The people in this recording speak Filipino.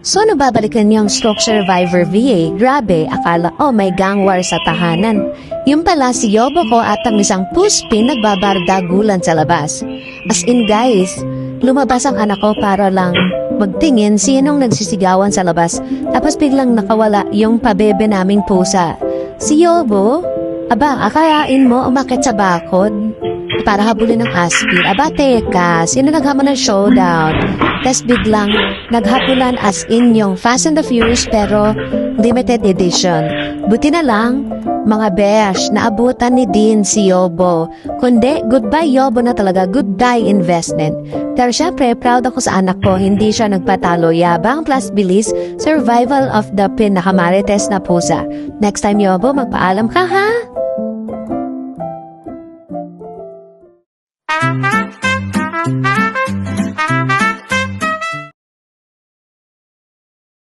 So nababalikan niyang stroke survivor VA, grabe, akala ko may gang war sa tahanan. Yung pala si Yobo ko at ang isang puspin nagbabardagulan sa labas. As in guys, lumabas ang anak ko para lang magtingin sinong nagsisigawan sa labas. Tapos biglang nakawala yung pabebe naming pusa. Si Yobo, aba, akayain mo umakit sa bakod para habulin ng aspin. Aba, teka, sino naghamon ng showdown? Tapos biglang naghapulan as in yung Fast and the Furious pero limited edition. Buti na lang, mga besh, naabutan ni Dean si Yobo. Kundi, goodbye Yobo na talaga, goodbye investment. Pero syempre, proud ako sa anak ko, hindi siya nagpatalo. Yabang plus bilis, survival of the pinakamarites na pusa. Next time Yobo, magpaalam ka ha?